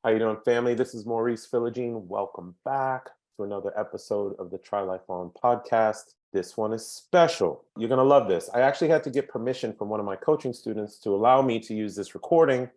How you doing, family? This is Maurice Philogene. Welcome back to another episode of the Try Life On podcast. This one is special. You're going to love this. I actually had to get permission from one of my coaching students to allow me to use this recording.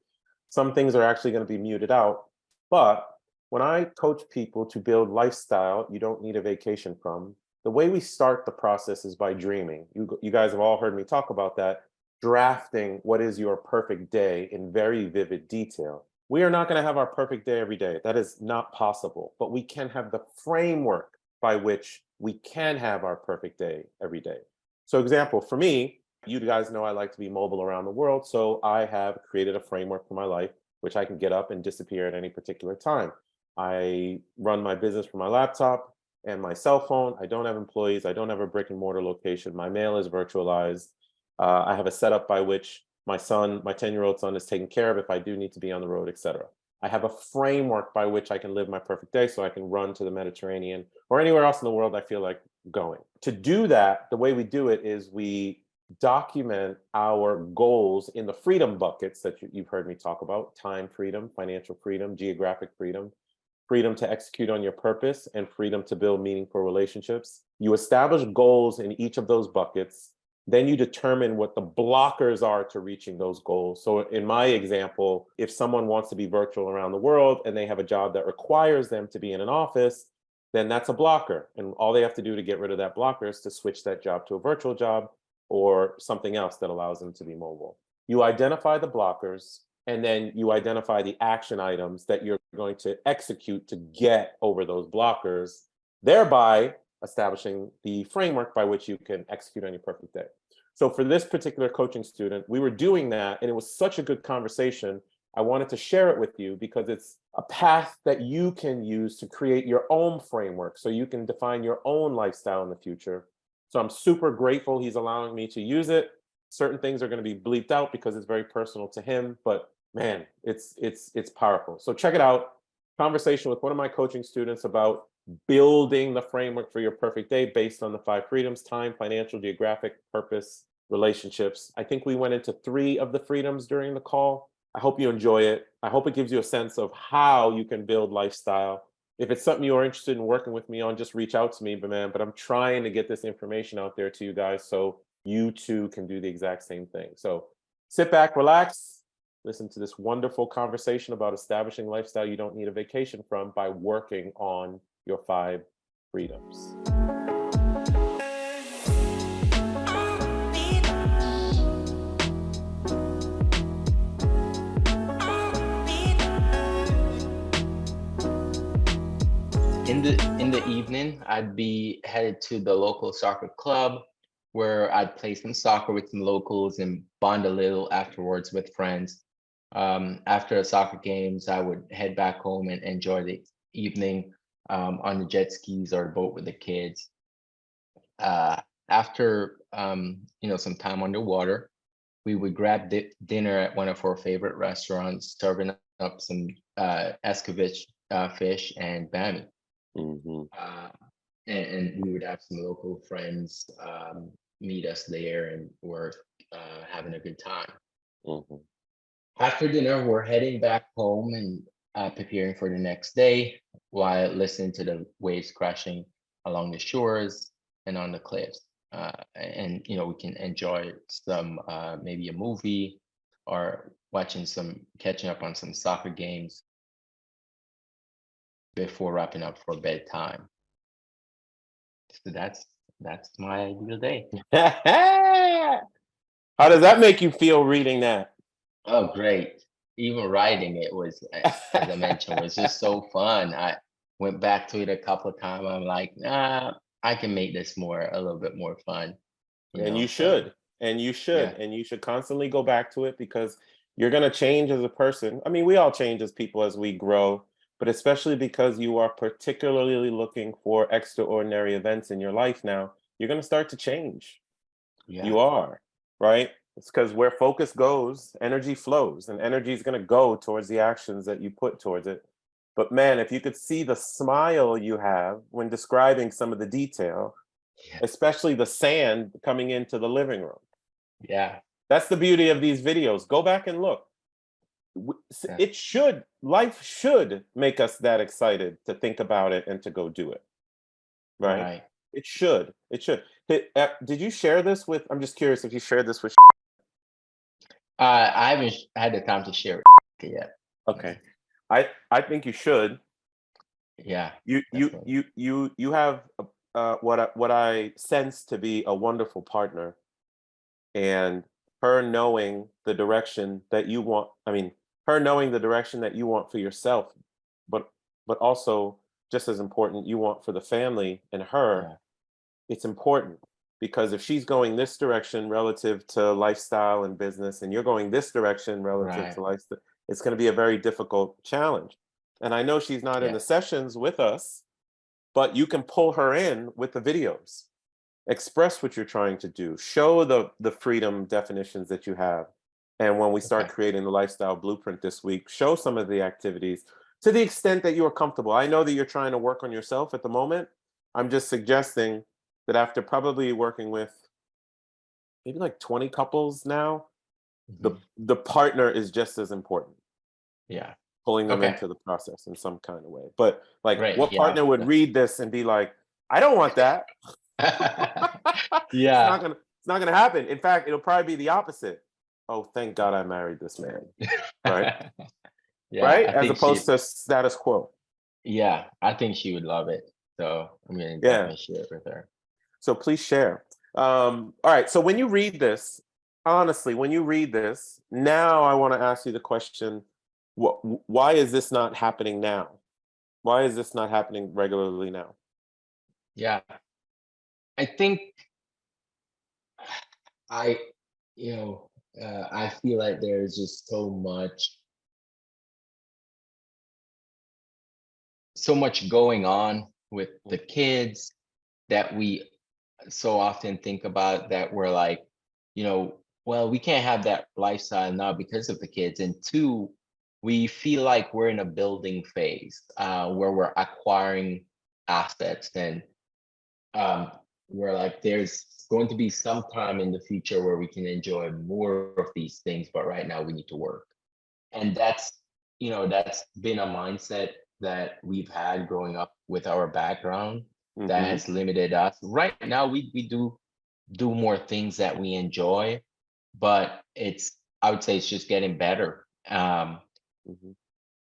Some things are actually going to be muted out. But when I coach people to build lifestyle you don't need a vacation from, the way we start the process is by dreaming. You guys have all heard me talk about that, drafting what is your perfect day in very vivid detail. We are not going to have our perfect day every day. That is not possible. But we can have the framework by which we can have our perfect day every day. So, example, for me, you guys know I like to be mobile around the world. So I have created a framework for my life, which I can get up and disappear at any particular time. I run my business from my laptop and my cell phone. I don't have employees. I don't have a brick and mortar location. My mail is virtualized. I have a setup by which my 10-year-old son is taken care of if I do need to be on the road, etc. I have a framework by which I can live my perfect day so I can run to the Mediterranean or anywhere else in the world I feel like going. To do that, the way we do it is we document our goals in the freedom buckets that you've heard me talk about: time freedom, financial freedom, geographic freedom, freedom to execute on your purpose, and freedom to build meaningful relationships. You establish goals in each of those buckets. Then you determine what the blockers are to reaching those goals. So in my example, if someone wants to be virtual around the world and they have a job that requires them to be in an office, then that's a blocker. And all they have to do to get rid of that blocker is to switch that job to a virtual job or something else that allows them to be mobile. You identify the blockers, and then you identify the action items that you're going to execute to get over those blockers, thereby establishing the framework by which you can execute on your perfect day. So for this particular coaching student, we were doing that, and it was such a good conversation. I wanted to share it with you because it's a path that you can use to create your own framework so you can define your own lifestyle in the future. So I'm super grateful he's allowing me to use it. Certain things are going to be bleeped out because it's very personal to him, but man, it's powerful. So check it out. Conversation with one of my coaching students about building the framework for your perfect day based on the 5 freedoms: time, financial, geographic, purpose, relationships. I think we went into 3 of the freedoms during the call. I hope you enjoy it. I hope it gives you a sense of how you can build lifestyle. If it's something you're interested in working with me on, just reach out to me, but I'm trying to get this information out there to you guys so you too can do the exact same thing. So sit back, relax, listen to this wonderful conversation about establishing lifestyle you don't need a vacation from by working on your 5 freedoms. In the evening, I'd be headed to the local soccer club where I'd play some soccer with some locals and bond a little afterwards with friends. After the soccer games, I would head back home and enjoy the evening on the jet skis or boat with the kids. After some time underwater, we would grab dinner at one of our favorite restaurants, serving up some escovitch fish and bami. Mm-hmm. And we would have some local friends meet us there, and we're having a good time. Mm-hmm. After dinner, we're heading back home and preparing for the next day while listening to the waves crashing along the shores and on the cliffs. And we can enjoy some maybe a movie or catching up on some soccer games before wrapping up for bedtime. So that's my ideal day. How does that make you feel reading that? Oh, great. Even writing it was, as I mentioned, was just so fun. I went back to it a couple of times. I'm like, I can make this a little bit more fun. And you So, should, and you should, yeah, and you should constantly go back to it because you're going to change as a person. I mean, we all change as people as we grow, but especially because you are particularly looking for extraordinary events in your life now, you're going to start to change. yeah, You are, right? It's because where focus goes, energy flows, and energy is going to go towards the actions that you put towards it. But man, if you could see the smile you have when describing some of the detail, yeah, especially the sand coming into the living room. yeah. That's the beauty of these videos. Go back and look. Yeah. Life should make us that excited to think about it and to go do it, right? Right. It should. Did you share this with, I'm just curious if you shared this with, I haven't had the time to share it yet. okay. I think you should. Yeah, You you definitely. you you you have what I sense to be a wonderful partner, and her knowing the direction that you want. I mean, her knowing the direction that you want for yourself, but also just as important, you want for the family and her. Yeah. It's important because if she's going this direction relative to lifestyle and business, and you're going this direction relative Right. to lifestyle, it's going to be a very difficult challenge. And I know she's not in Yeah. the sessions with us, but you can pull her in with the videos, express what you're trying to do, show the freedom definitions that you have. And when we start Okay. creating the lifestyle blueprint this week, show some of the activities to the extent that you are comfortable. I know that you're trying to work on yourself at the moment. I'm just suggesting that after probably working with maybe like 20 couples now, the Mhm. the partner is just as important, Yeah. pulling them Okay. into the process in some kind of way. But like, Right. what Yeah. partner would read this and be like, I don't want that? It's not Yeah. gonna it's not gonna happen. In fact, it'll probably be the opposite. Oh, thank God I married this man. Right? Yeah. Right? I As think opposed she. to status quo. Yeah. I think she would love it. So I'm gonna Yeah. definitely share it with her. So please share. All right. So when you read this, honestly, when you read this, now I want to ask you the question: why is this not happening now? Why is this not happening regularly now? Yeah. I think I, you know, I feel like there's just so much going on with the kids that we so often think about that we're like, well, we can't have that lifestyle now because of the kids. And two, we feel like we're in a building phase where we're acquiring assets and um, we're like, there's going to be some time in the future where we can enjoy more of these things, but right now we need to work. And that's been a mindset that we've had growing up with our background that Hmm. has limited us. Right now we do more things that we enjoy, but I would say it's just getting better. Hmm.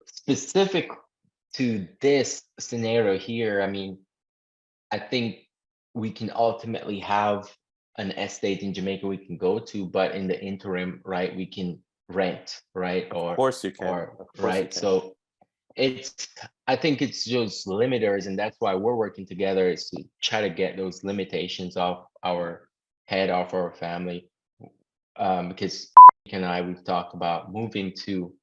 Specific to this scenario here, I mean, I think we can ultimately have an estate in Jamaica we can go to, but in the interim, right, we can rent, right? Of Or course you can. or Of course you right. can. So it's I think it's just limiters, and that's why we're working together is to try to get those limitations off our head, off our family. Because Nick and I we've talked about moving to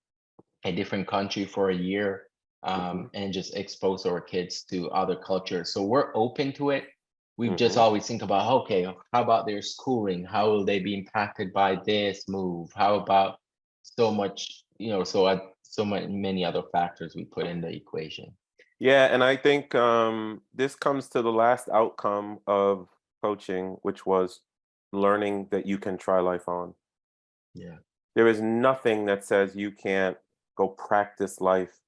a different country for a year Hmm. and just expose our kids to other cultures. So we're open to it. We've just Hmm. always think about, okay, how about their schooling? How will they be impacted by this move? How about so much, many other factors we put in the equation. Yeah, and I think this comes to the last outcome of coaching, which was learning that you can try life on. Yeah. There is nothing that says you can't go practice life,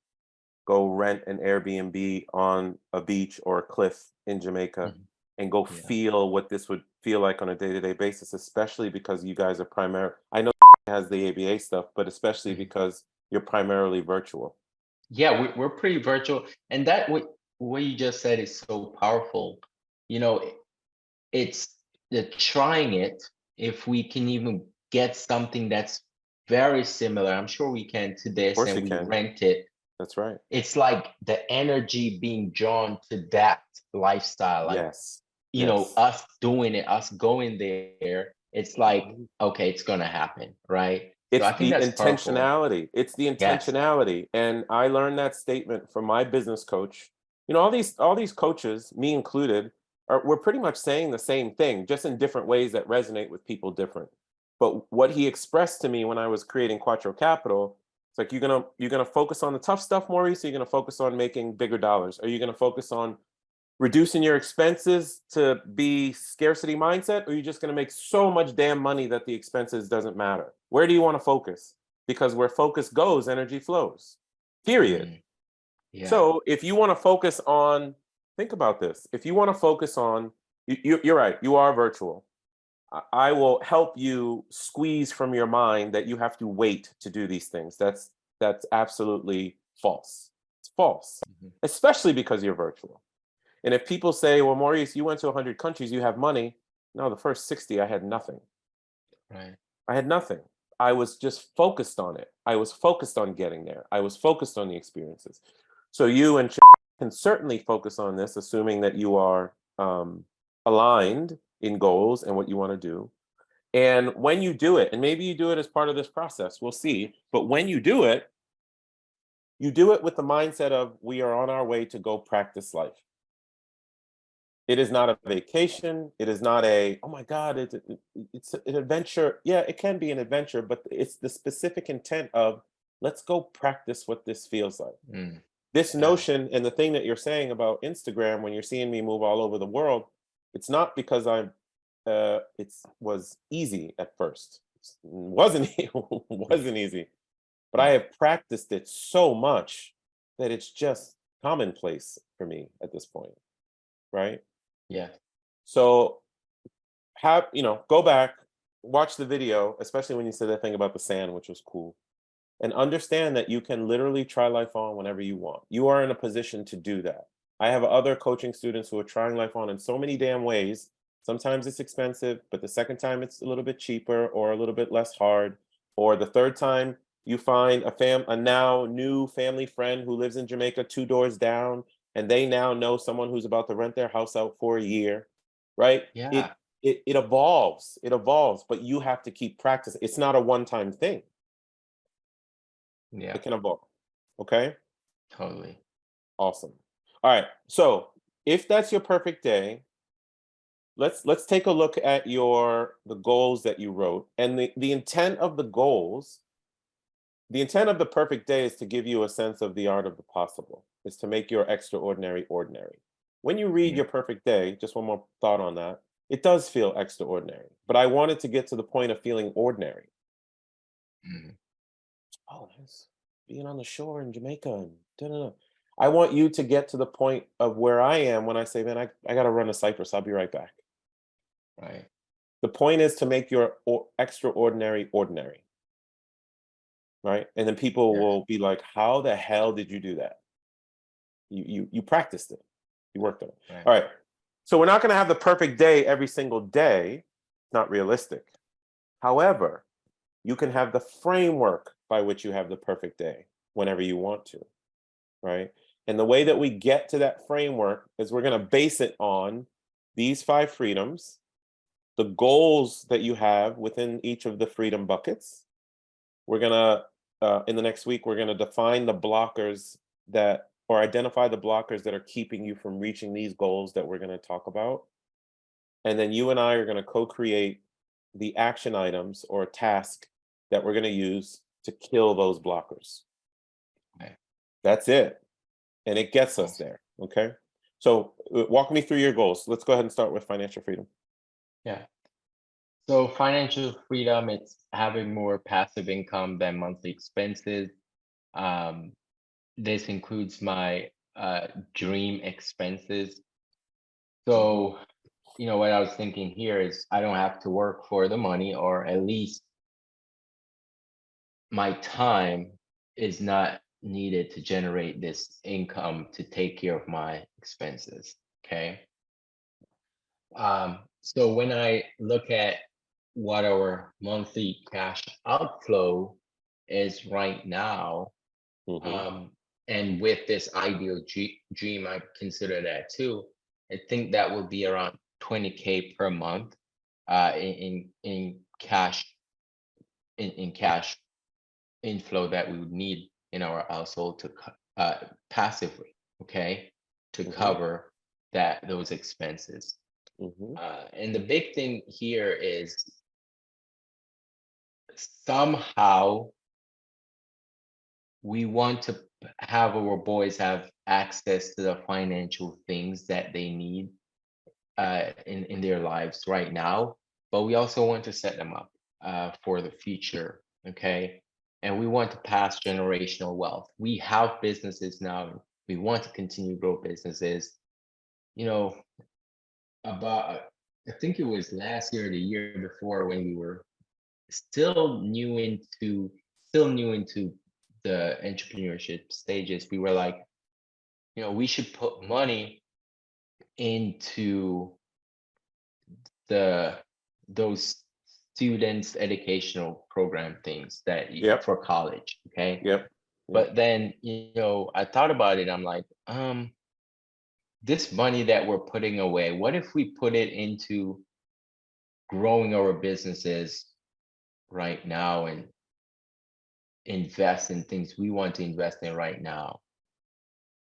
go rent an Airbnb on a beach or a cliff in Jamaica, Mhm. and go Yeah. feel what this would feel like on a day-to-day basis, especially because you guys are I know has the ABA stuff, but especially Mhm. because you're primarily virtual. Yeah, we're pretty virtual. And that what you just said is so powerful. You know, it's the trying it. If we can even get something that's very similar, I'm sure we can to Of this, course and you we can. rent it. That's right. It's like the energy being drawn to that lifestyle, like, Yes. Yes. us doing it, us going there. It's like, Mhm. okay, it's gonna happen, right? So It's I think the that's powerful. intentionality. It's the Yes. intentionality. And I learned that statement from my business coach. All these coaches, me included, we're pretty much saying the same thing, just in different ways that resonate with people different. But what he expressed to me when I was creating Quattro Capital, it's like you're gonna focus on the tough stuff, Maurice, or you're gonna focus on making bigger dollars. Are you gonna focus on reducing your expenses to be scarcity mindset, or are you just going to make so much damn money that the expenses doesn't matter? Where do you want to focus? because where focus goes, energy flows, period. Yeah. So if you want to focus on, think about this. If you want to focus on, you're right, you are virtual. I will help you squeeze from your mind that you have to wait to do these things. That's absolutely false. It's false, especially because you're virtual. And if people say, well, Maurice, you went to 100 countries, you have money. No, the first 60, I had nothing. Right. I had nothing. I was just focused on it. I was focused on getting there. I was focused on the experiences. So you and can certainly focus on this, assuming that you are aligned in goals and what you want to do. And when you do it, and maybe you do it as part of this process, we'll see. But when you do it with the mindset of we are on our way to go practice life. It is not a vacation. It is not a, oh my God, it's an adventure. Yeah, it can be an adventure, but it's the specific intent of let's go practice what this feels like. This notion and the thing that you're saying about Instagram, when you're seeing me move all over the world, it's not because it was easy at first. It wasn't easy, but I have practiced it so much that it's just commonplace for me at this point, right? Yeah. So go back, watch the video, especially when you said that thing about the sand, which was cool, and understand that you can literally try life on whenever you want. You are in a position to do that. I have other coaching students who are trying life on in so many damn ways. Sometimes it's expensive, but the second time it's a little bit cheaper or a little bit less hard. Or the third time you find a now new family friend who lives in Jamaica 2 doors down, and they now know someone who's about to rent their house out for a year, right? Yeah. It evolves. It evolves, but you have to keep practicing. It's not a one-time thing. Yeah. It can evolve. Okay? Totally. Awesome. All right. So if that's your perfect day, let's take a look at the goals that you wrote. And the intent of the goals, the intent of the perfect day is to give you a sense of the art of the possible. Is to make your extraordinary ordinary. When you read your perfect day, just one more thought on that, it does feel extraordinary. But I wanted to get to the point of feeling ordinary. Oh, nice. Being on the shore in Jamaica and da-da-da. I want you to get to the point of where I am when I say, man, I got to run to Cyprus. I'll be right back. Right. The point is to make your extraordinary ordinary, right? And then people will be like, how the hell did you do that? You practiced it. You worked on it. Right. All right. So we're not going to have the perfect day every single day. It's not realistic. However, you can have the framework by which you have the perfect day whenever you want to, right? And the way that we get to that framework is we're going to base it on these 5 freedoms, the goals that you have within each of the freedom buckets. We're going to, in the next week, we're going to define the blockers or identify the blockers that are keeping you from reaching these goals that we're going to talk about. And then you and I are going to co-create the action items or task that we're going to use to kill those blockers. Okay. That's it. And it gets us there. Okay. So walk me through your goals. Let's go ahead and start with financial freedom. Yeah. So financial freedom, it's having more passive income than monthly expenses. This includes my dream expenses. So, what I was thinking here is I don't have to work for the money, or at least my time is not needed to generate this income to take care of my expenses. Okay. So when I look at what our monthly cash outflow is right now, and with this ideal dream, I consider that too. I think that would be around 20K per month in cash in cash inflow that we would need in our household to passively, okay, to cover those expenses. And the big thing here is somehow we want to have our boys have access to the financial things that they need in their lives right now, but we also want to set them up for the future, okay? and we want to pass generational wealth. We have businesses now, and we want to continue to grow businesses. You know, about I think it was last year or the year before, when we were still new into still new into the entrepreneurship stages, we were like, we should put money into the those students educational program things Yep. for college. Okay. Yep. But then, I thought about it. I'm like, this money that we're putting away, what if we put it into growing our businesses right now and invest in things we want to invest in right now?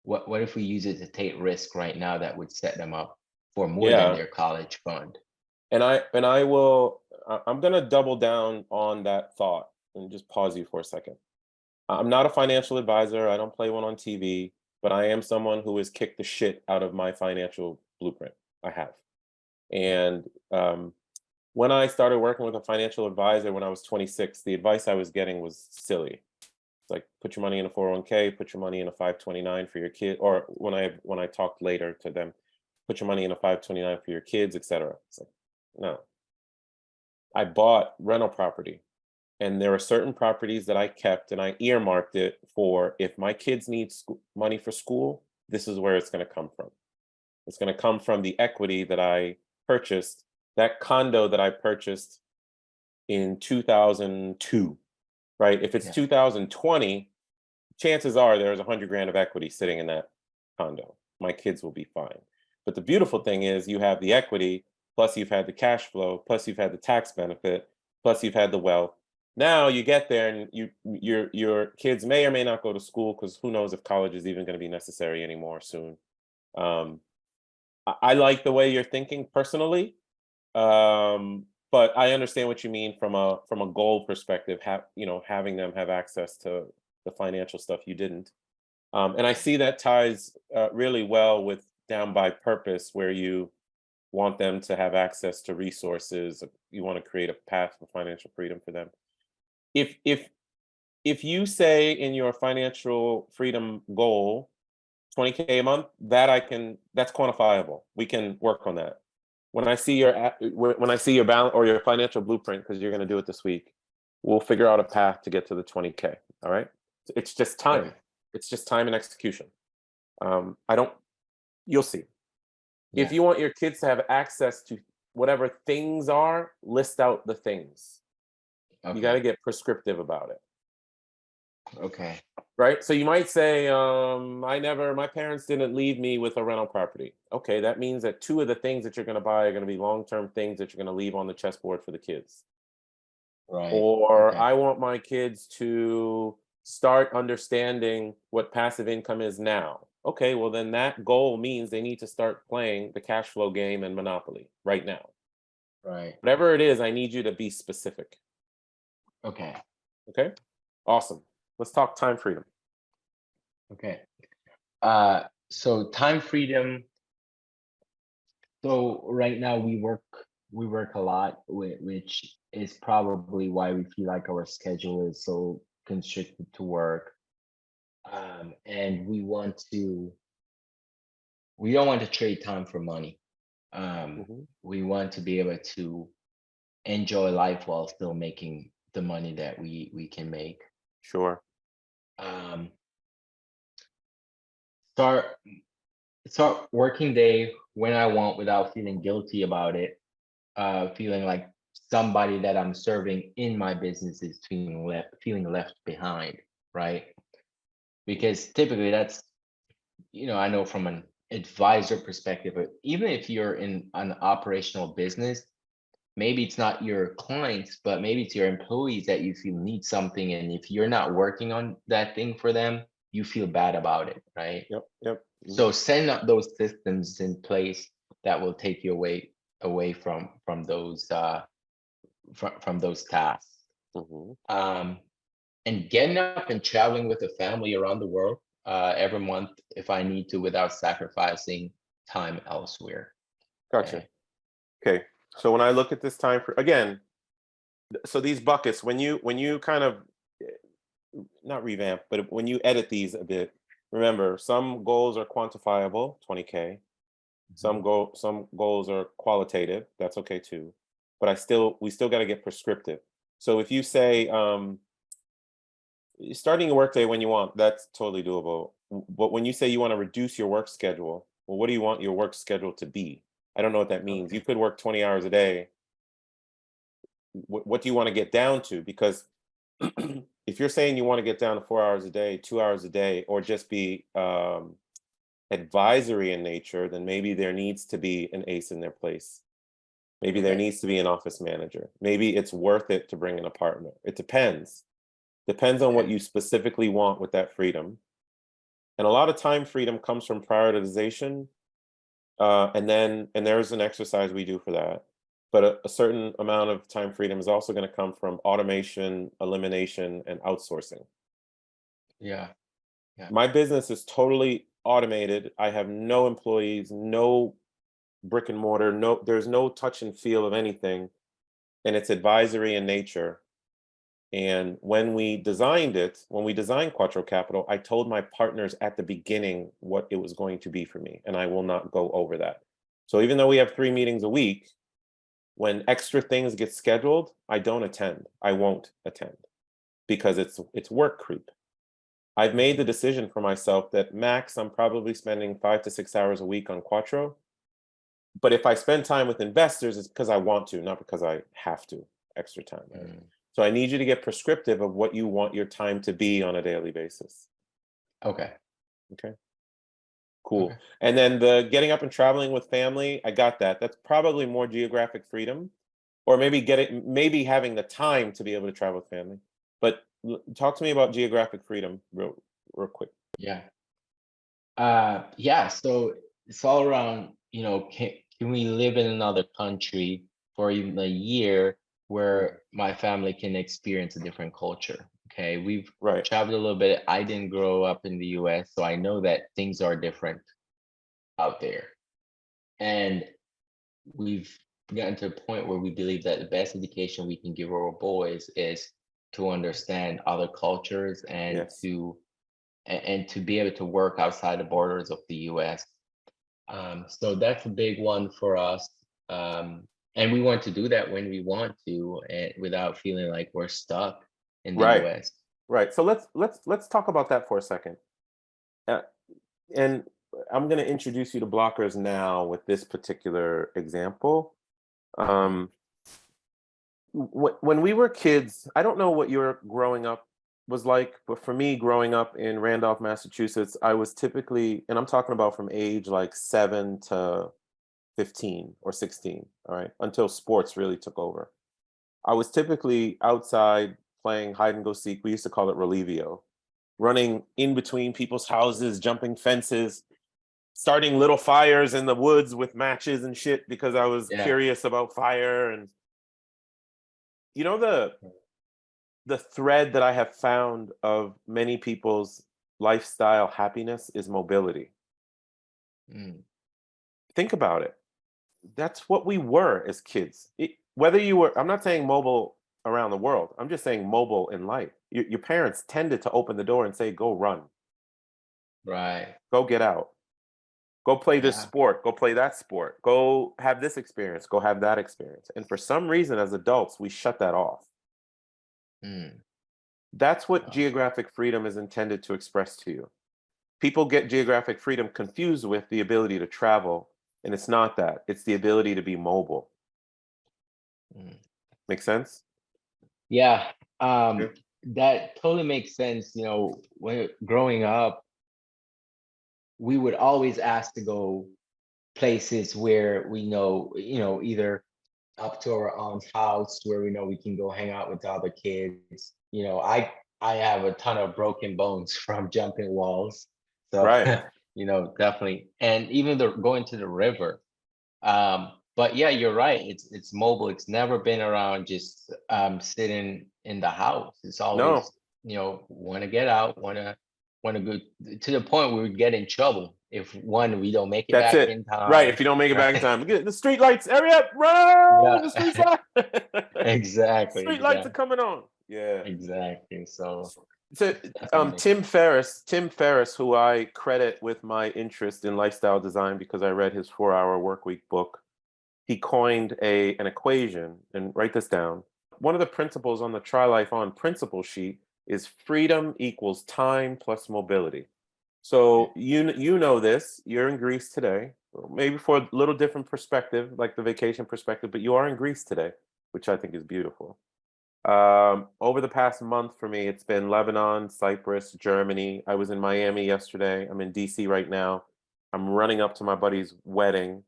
What if we use it to take risk right now that would set them up for more than Yeah. their college fund? I'm going to double down on that thought and just pause you for a second. I'm not a financial advisor. I don't play one on TV, but I am someone who has kicked the shit out of my financial blueprint. I have. And when I started working with a financial advisor when I was 26, the advice I was getting was silly. It's like, put your money in a 401k, put your money in a 529 for your kid. Or when I talked later to them, put your money in a 529 for your kids, etc. It's like, no. I bought rental property, and there are certain properties that I kept, and I earmarked it for, if my kids need money for school, this is where it's going to come from. It's going to come from the equity that I purchased, that condo that I purchased in 2002, right? If it's 2020, chances are there's 100 grand of equity sitting in that condo. My kids will be fine. But the beautiful thing is, you have the equity, plus you've had the cash flow, plus you've had the tax benefit, plus you've had the wealth. Now you get there, and your kids may or may not go to school, because who knows if college is even going to be necessary anymore soon. I like the way you're thinking personally, but I understand what you mean from a goal perspective. Having them have access to the financial stuff you didn't, and I see that ties really well with Down by Purpose, where you want them to have access to resources. You want to create a path for financial freedom for them. If you say in your financial freedom goal 20K a month, that's quantifiable. We can work on that. When I see your balance or your financial blueprint, because you're going to do it this week, we'll figure out a path to get to the 20K. All right. It's just time. Okay. It's just time and execution. You'll see. Yeah. If you want your kids to have access to whatever things are, list out the things. Okay. You got to get prescriptive about it. Okay. Right. So you might say, my parents didn't leave me with a rental property. Okay. That means that 2 of the things that you're going to buy are going to be long-term things that you're going to leave on the chessboard for the kids. Right. Or Okay. I want my kids to start understanding what passive income is now. Okay. Well, then that goal means they need to start playing the cash flow game and Monopoly right now. Right. Whatever it is, I need you to be specific. Okay. Okay. Awesome. Let's talk time freedom. Okay. So time freedom. So right now we work a lot, which is probably why we feel like our schedule is so constricted to work. And we don't want to trade time for money. We want to be able to enjoy life while still making the money that we can make. Sure. Um, start working day when I want without feeling guilty about it. Feeling like somebody that I'm serving in my business is feeling left behind, right? Because typically that's, I know from an advisor perspective, but even if you're in an operational business, maybe it's not your clients, but maybe it's your employees that you feel need something. And if you're not working on that thing for them, you feel bad about it, right? Yep. So set up those systems in place that will take you away from those from those tasks. And getting up and traveling with the family around the world every month if I need to, without sacrificing time elsewhere. Gotcha. Okay. So when I look at this time for, again, so these buckets, when you kind of not revamp, but when you edit these a bit, remember some goals are quantifiable, 20K. Some goals are qualitative. That's okay too. But we still got to get prescriptive. So if you say starting your workday when you want, that's totally doable. But when you say you want to reduce your work schedule, well, what do you want your work schedule to be? I don't know what that means. You Okay. could work 20 hours a day. What do you want to get down to? Because if you're saying you want to get down to 4 hours a day, 2 hours a day, or just be advisory in nature, then maybe there needs to be an ace in their place. Maybe there Okay. needs to be an office manager. Maybe it's worth it to bring in a partner. It depends. Depends on what Okay. you specifically want with that freedom. And a lot of time freedom comes from prioritization. And there's an exercise we do for that. But a certain amount of time freedom is also going to come from automation, elimination, and outsourcing. Yeah. Yeah. My business is totally automated. I have no employees, no brick and mortar, there's no touch and feel of anything, and it's advisory in nature. And when we designed Quattro Capital, I told my partners at the beginning what it was going to be for me, and I will not go over that. So even though we have 3 meetings a week, when extra things get scheduled, I don't attend. I won't attend because it's work creep. I've made the Mhm. decision for myself that max I'm probably spending 5 to 6 hours a week on Quattro. But if I spend time with investors, it's because I want to, not because I have to, extra time, right? Mm. So I need you to get prescriptive of what you want your time to be on a daily basis. Okay. Okay, cool. Okay. And then the getting up and traveling with family, I got that. That's probably more geographic freedom, or maybe having the time to be able to travel with family. But talk to me about geographic freedom real quick. Yeah. Yeah. So it's all around, can we live in another country for even a year Mhm. where my family can experience a different culture? Okay. We've Right. traveled a little bit. I didn't grow up in the US, so I know that things are different out there. And we've gotten to a point where we believe that the best education we can give our boys is to understand other cultures and Yes. to be able to work outside the borders of the US. So that's a big one for us. And we want to do that when we want to, and without feeling like we're stuck in the Right. US. Right. So let's talk about that for a second. Uh, and I'm going to introduce you to blockers now with this particular example. Mhm. Um, when we were kids, I don't know what your growing up was like, but for me, growing up in Randolph, Massachusetts, I was typically, and I'm talking about from age like 7 to 15 or 16, all right, until sports really took over. I was typically outside playing hide and go seek. We used to call it Relivio, running in between people's houses, jumping fences, starting little fires in the woods with matches and shit because I was Yeah. curious about fire. And you know the thread that I have found of many people's lifestyle happiness is mobility. Mm. Think about it. That's what we were as kids. Whether you were, I'm not saying mobile around the world. I'm just saying mobile in life. Your parents tended to open the door and say, "Go run, Right. go get out, go play this Yeah. sport, go play that sport, go have this experience, go have that experience." And for some reason, as adults, we shut that off. Mm. That's what Wow. geographic freedom is intended to express to you. People get geographic freedom confused with the ability to travel, and it's not that. It's the ability to be mobile. Mm. Make sense? Yeah. Yeah. That totally makes sense. When growing up, we would always ask to go places where we know, either up to our aunt's house where we know we can go hang out with the other kids. I have a ton of broken bones from jumping walls. So, Right. definitely. And even the going to the river. But yeah, you're right. It's mobile. It's never been around just sitting in the house. It's always, No, want to get out, want to go to the point where we get in trouble if one we don't make it that's back it. in Right. If time, you don't make it back in right? time, get the street lights, hurry up, run! Yeah, The streets light. exactly, Street lights are exactly, coming on. Yeah. exactly. So So, That's amazing. Tim Ferriss, who I credit with my interest in lifestyle design because I read his 4 Hour Workweek book, he coined an equation, and write this down. One of the principles on the Try Life On principle sheet is freedom equals time plus mobility. So you know this. You're in Greece today, maybe for a little different perspective, like the vacation perspective, but you are in Greece today, which I think is beautiful. Over the past month for me, it's been Lebanon, Cyprus, Germany. I was in Miami yesterday. I'm in DC right now. I'm running up to my buddy's wedding,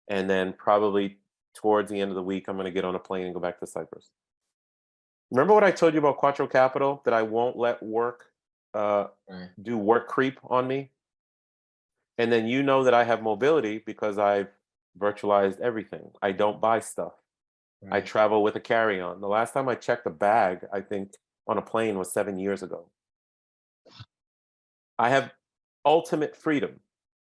and then probably towards the end of the week, I'm going to get on a plane and go back to Cyprus. Remember what I told you about Quattro Capital, that I won't let work Right. do work creep on me? And then you know that I have mobility because I've virtualized everything. I don't buy stuff. I Right. travel with a carry-on. The last time I checked a bag, I think, on a plane was 7 years ago. I have ultimate freedom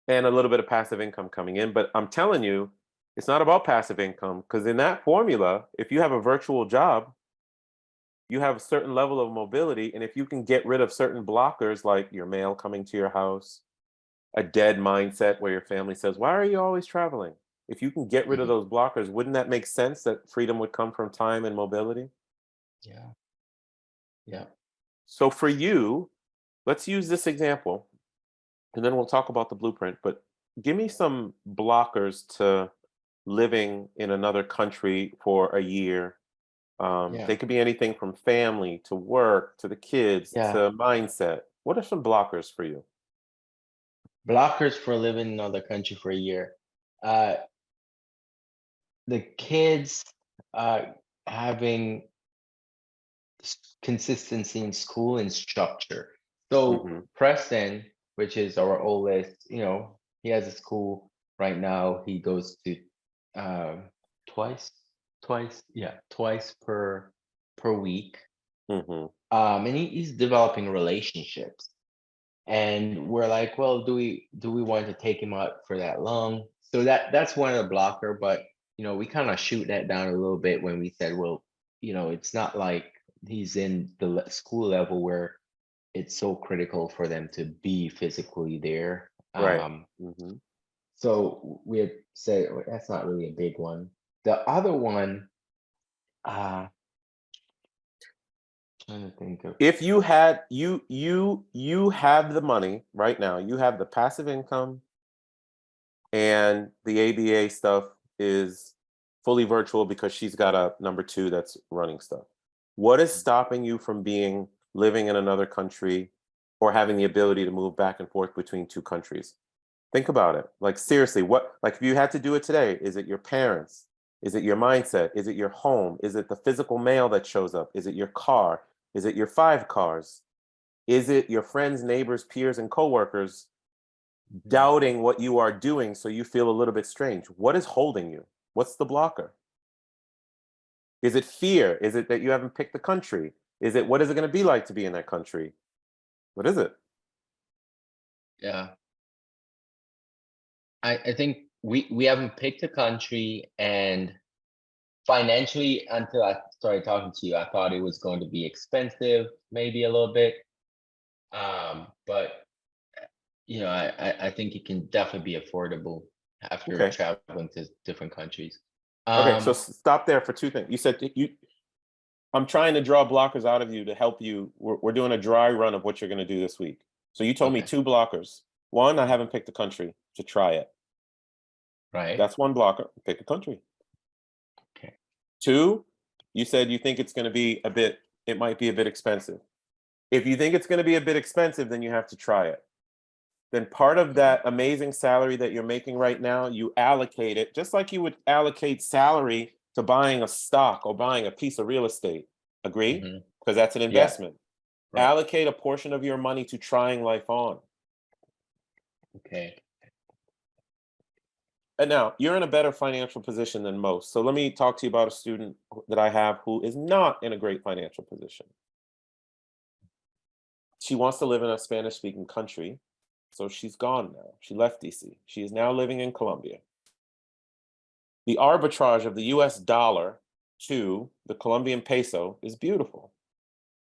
and a little bit of passive income coming in. But I'm telling you, it's not about passive income, because in that formula, if you have a virtual job, you have a certain level of mobility. And if you can get rid of certain blockers, like your mail coming to your house, a dead mindset where your family says, "Why are you always traveling?" If you can get rid of Mhm. those blockers, wouldn't that make sense that freedom would come from time and mobility? Yeah. Yeah. So for you, let's use this example, and then we'll talk about the blueprint. But give me some blockers to living in another country for a year. They Yeah. could be anything from family to work to the kids Yeah. to mindset. What are some blockers for you? Blockers for living in another country for a year. Uh, the kids uh, having consistency in school and structure. So Hmm. Preston, which is our oldest, he has a school right now. He goes to um, twice, twice per week. Hmm. And he's developing relationships. And we're like, well, do we want to take him out for that long? So that's one of the blocker, but we kind of shoot that down a little bit when we said, well, it's not like he's in the school level where it's so critical for them to be physically there. Right. Hmm. So we had said, "Well, that's not really a big one." The other one, uh, trying to think of, If you had you have the money right now, you have the passive income, and the ABA stuff is fully virtual because she's got a number two that's running stuff. What is stopping you from being living in another country or having the ability to move back and forth between two countries? Think about it. Like seriously, what, like if you had to do it today, is it your parents? Is it your mindset? Is it your home? Is it the physical mail that shows up? Is it your car? Is it your 5 cars? Is it your friends, neighbors, peers, and coworkers Mhm. doubting what you are doing so you feel a little bit strange? What is holding you? What's the blocker? Is it fear? Is it that you haven't picked the country? Is it what is it going to be like to be in that country? What is it? Yeah. I think we haven't picked a country, and financially, until I started talking to you, I thought it was going to be expensive, maybe a little bit. But I think it can definitely be affordable after Okay. traveling to different countries. Okay. So Um, stop there for two things. You said I'm trying to draw blockers out of you to help you. We're doing a dry run of what you're going to do this week. So you told me okay, two blockers. One, I haven't picked a country to try it. right, That's one blocker. Pick a country. okay, Two, you said you think it's going to be it might be a bit expensive. If you think it's going to be a bit expensive, then you have to try it. Then part of mhm, that amazing salary that you're making right now, you allocate it just like you would allocate salary to buying a stock or buying a piece of real estate. Agree? mhm, Because that's an yeah, investment. right, Allocate a portion of your money to trying life on. okay, And now you're in a better financial position than most. So let me talk to you about a student that I have who is not in a great financial position. She wants to live in a Spanish speaking country. So she's gone now. She left DC. She is now living in Colombia. The arbitrage of the US dollar to the Colombian peso is beautiful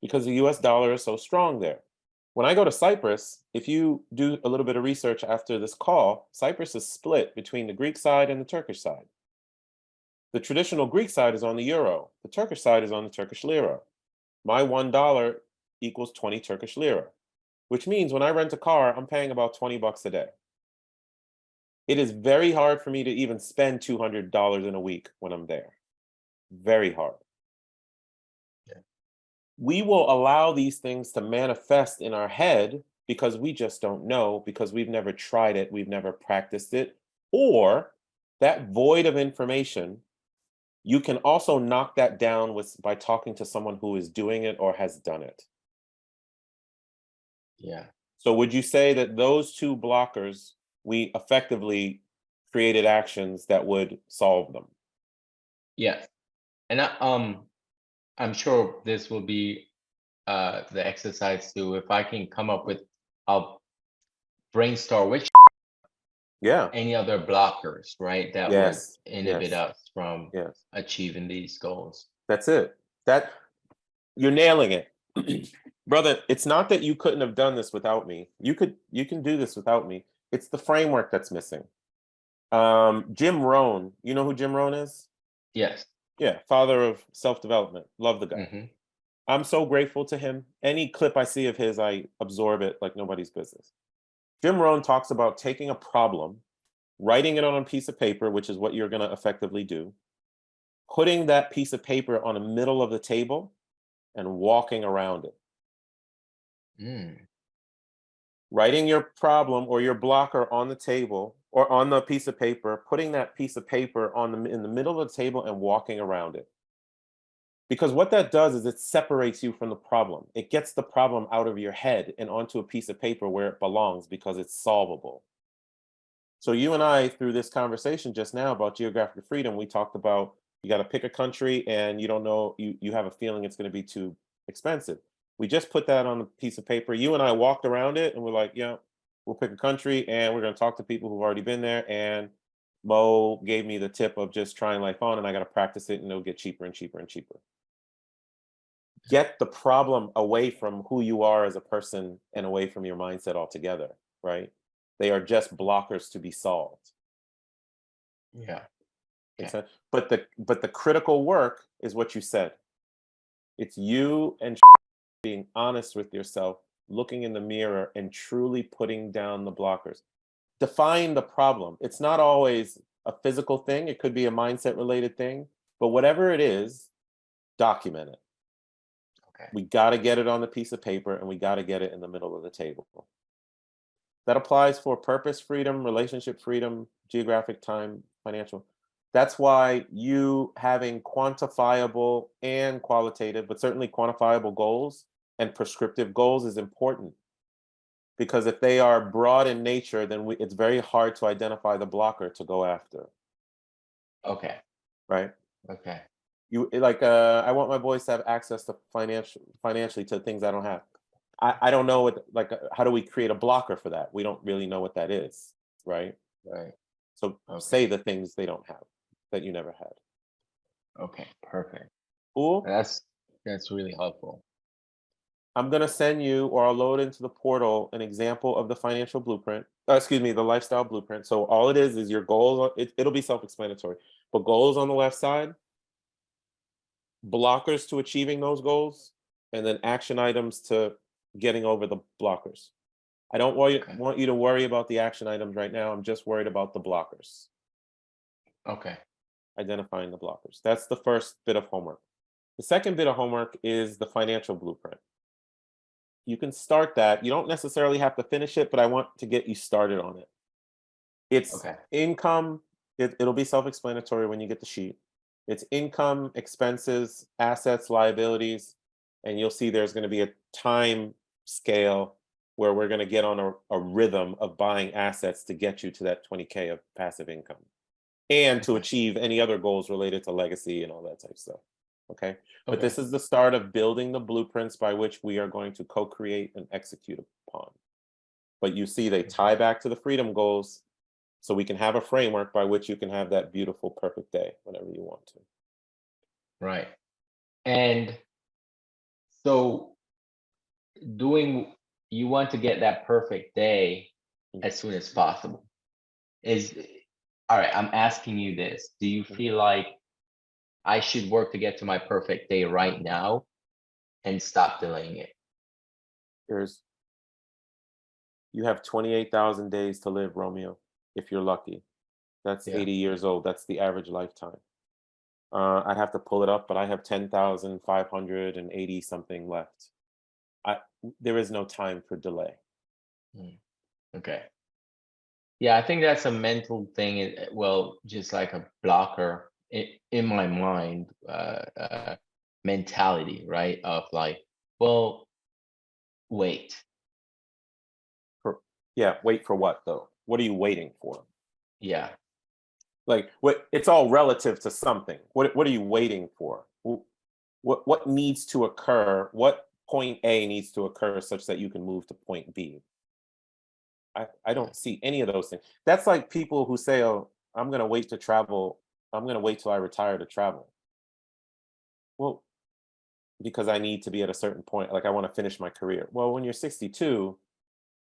because the US dollar is so strong there. When I go to Cyprus, if you do a little bit of research after this call, Cyprus is split between the Greek side and the Turkish side. The traditional Greek side is on the euro, the Turkish side is on the Turkish lira. My $1 equals 20 Turkish lira, which means when I rent a car, I'm paying about 20 bucks a day. It is very hard for me to even spend $200 in a week when I'm there. Very hard. Yeah. We will allow these things to manifest in our head because we just don't know, because we've never tried it, we've never practiced it, or that void of information, you can also knock that down by talking to someone who is doing it or has done it. Yeah. So would you say that those two blockers, we effectively created actions that would solve them? Yes. And I'm sure this will be the exercise too. If I can come up with, I'll brainstorm which Yeah. any other blockers, right, that would Yes. inhibit Yes. us from Yes. achieving these goals. That's it. That you're nailing it. Brother, it's not that you couldn't have done this without me. You can do this without me. It's the framework that's missing. Jim Rohn, you know who Jim Rohn is? Yes. Yeah, father of self-development. Love the guy. Hmm. I'm so grateful to him. Any clip I see of his, I absorb it like nobody's business. Jim Rohn talks about taking a problem, writing it on a piece of paper, which is what you're going to effectively do, putting that piece of paper on the middle of the table and walking around it. Mm. Writing your problem or your blocker on the table or on the piece of paper, putting that piece of paper in the middle of the table and walking around it. Because what that does is it separates you from the problem. It gets the problem out of your head and onto a piece of paper where it belongs because it's solvable. So you and I, through this conversation just now about geographic freedom, we talked about you got to pick a country and you don't know, you have a feeling it's going to be too expensive. We just put that on a piece of paper. You and I walked around it and we're like, yeah, we'll pick a country and we're going to talk to people who've already been there. And Mo gave me the tip of just trying life on and I got to practice it and it'll get cheaper and cheaper and cheaper. Get the problem away from who you are as a person and away from your mindset altogether, right? They are just blockers to be solved. Yeah. Makes Okay. sense? But the critical work is what you said. It's you and being honest with yourself, looking in the mirror and truly putting down the blockers. Define the problem. It's not always a physical thing, it could be a mindset related thing, but whatever it is, document it. Okay. We got to get it on the piece of paper and we got to get it in the middle of the table. That applies for purpose freedom, relationship freedom, geographic time, financial. That's why you having quantifiable and qualitative, but certainly quantifiable goals and prescriptive goals is important. Because if they are broad in nature, then it's very hard to identify the blocker to go after, Okay. right? Okay. I want my boys to have access to financially to things I don't have. I don't know how do we create a blocker for that? We don't really know what that is, right? Right. So Okay. say the things they don't have that you never had. Okay. Perfect. Cool. That's really helpful. I'm gonna send you, or I'll load into the portal an example of the financial blueprint. Excuse me, the lifestyle blueprint. So all it is your goals. It'll be self-explanatory, but goals on the left side, blockers to achieving those goals, and then action items to getting over the blockers. I don't Okay. want you to worry about the action items right now. I'm just worried about the blockers, Okay. identifying the blockers. That's the first bit of homework. The second bit of homework is the financial blueprint. You can start that. You don't necessarily have to finish it, but I want to get you started on it. It's Okay. income. It'll be self-explanatory when you get the sheet. It's income, expenses, assets, liabilities, and you'll see there's going to be a time scale where we're going to get on a rhythm of buying assets to get you to that 20K of passive income and to Okay. achieve any other goals related to legacy and all that type of stuff. Okay. But Okay. this is the start of building the blueprints by which we are going to co-create and execute upon. But you see, they tie back to the freedom goals so we can have a framework by which you can have that beautiful, perfect day whenever you want to. Right. And so you want to get that perfect day Mhm. as soon as possible. Is all right, I'm asking you this. Do you feel like I should work to get to my perfect day right now and stop delaying it? There's You have 28,000 days to live, Romeo, if you're lucky. That's Yeah. 80 years old. That's the average lifetime. I'd have to pull it up, but I have 10,580 something left. I There is no time for delay. Mm, okay. Yeah, I think that's a mental thing. Well, just like a blocker in my mind, mentality, right? Of like, well, wait. For Yeah, wait for what though? What are you waiting for? Yeah, Like what it's all relative to something. What are you waiting for? What needs to occur? What point A needs to occur such that you can move to point B? I yeah, don't see any of those things. That's like people who say, "Oh, I'm gonna wait to travel. I'm gonna wait till I retire to travel." Well, because I need to be at a certain point. Like I want to finish my career. Well, when you're 62,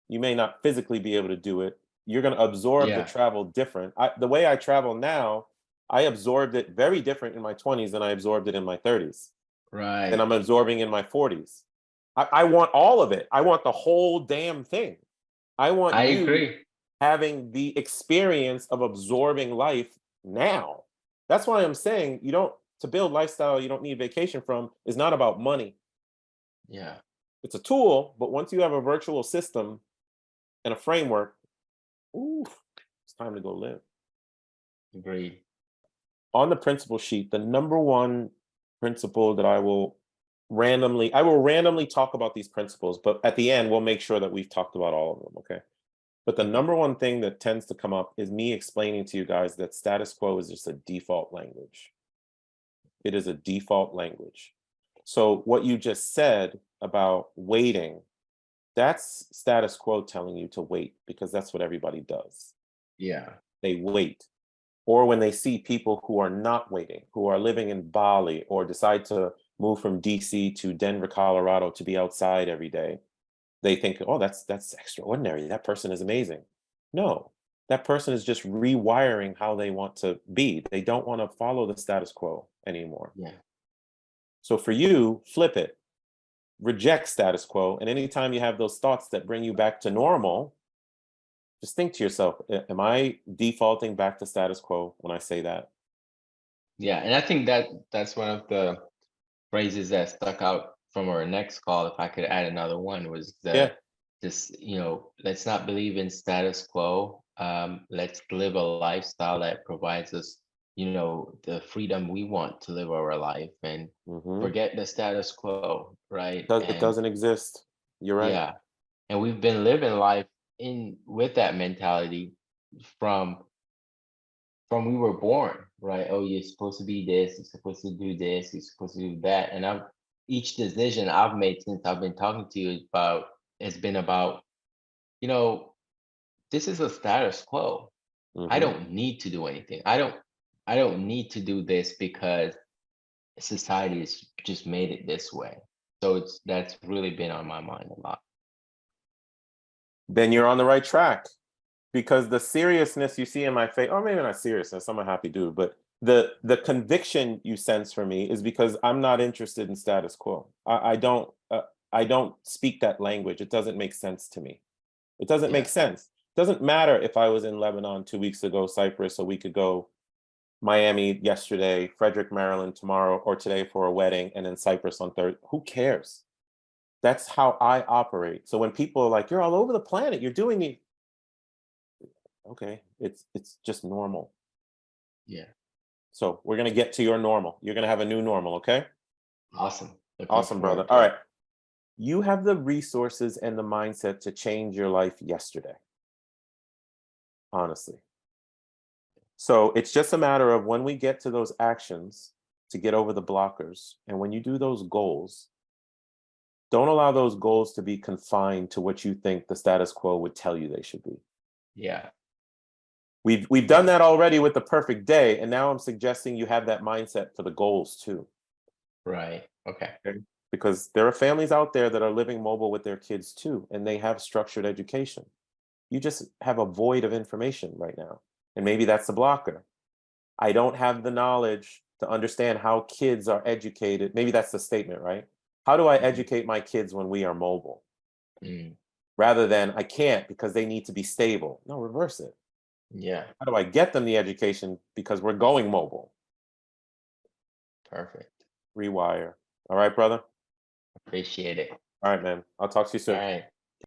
you may not physically be able to do it. You're going to absorb the yeah. travel different. The way I travel now, I absorbed it very different in my 20s than I absorbed it in my 30s. And Right. I'm absorbing in my 40s. I want all of it. I want the whole damn thing. I want I you agree. having the experience of absorbing life now. That's why I'm saying to build lifestyle you don't need vacation from is not about money. Yeah, It's a tool, but once you have a virtual system and a framework, ooh, it's time to go live. agreed. On the principle sheet, the number one principle that I will randomly talk about these principles, but at the end we'll make sure that we've talked about all of them, okay? But the Okay. number one thing that tends to come up is me explaining to you guys that status quo is just a default language. It is a default language. So what you just said about waiting, that's status quo telling you to wait because that's what everybody does. Yeah. They wait. Or when they see people who are not waiting, who are living in Bali or decide to move from DC to Denver, Colorado to be outside every day, they think, "Oh, that's extraordinary. That person is amazing." No, that person is just rewiring how they want to be. They don't want to follow the status quo anymore. Yeah. So for you, flip it. Reject status quo. And anytime you have those thoughts that bring you back to normal, just think to yourself, am I defaulting back to status quo when I say that? Yeah. And I think that's one of the phrases that stuck out from our next call. If I could add another one, was Yeah. the just, let's not believe in status quo. Let's live a lifestyle that provides us, the freedom we want to live our life, and Hmm. forget the status quo, right? It And doesn't exist. You're right. yeah, and we've been living life in with that mentality from we were born, right? Oh, you're supposed to be this, you're supposed to do this, you're supposed to do that. And each decision I've made since I've been talking to you has been about, you know, this is a status quo. I Hmm. don't need to do anything. I don't need to do this because society has just made it this way. So that's really been on my mind a lot. Then you're on the right track because the seriousness you see in my face, or maybe not seriousness, I'm a happy dude, but the conviction you sense for me is because I'm not interested in status quo. I don't speak that language. It doesn't make sense to me. It doesn't make Yeah. sense. It doesn't matter if I was in Lebanon 2 weeks ago, Cyprus a week ago, Miami yesterday, Frederick, Maryland tomorrow, or today for a wedding, and then Cyprus on Thursday. Who cares? That's how I operate. So when people are like, "You're all over the planet, you're doing the," okay, it's just normal. Yeah. So we're gonna get to your normal. You're gonna have a new normal, okay? Awesome. Looking Awesome, brother. forward All to right. it. You have the resources and the mindset to change your life yesterday, honestly. So it's just a matter of when we get to those actions to get over the blockers. And when you do those goals, don't allow those goals to be confined to what you think the status quo would tell you they should be. Yeah. We've done Yeah. that already with the perfect day, and now I'm suggesting you have that mindset for the goals too. Right. Okay. Okay. because there are families out there that are living mobile with their kids too, and they have structured education. You just have a void of information right now. And maybe that's the blocker. I don't have the knowledge to understand how kids are educated. Maybe that's the statement, right? How do I Mhm. educate my kids when we are mobile? Mm. Rather than I can't because they need to be stable. No, reverse it. Yeah, How do I get them the education because we're going mobile? perfect. Rewire. All right, brother? Appreciate it. All right, man. I'll talk to you All soon. right.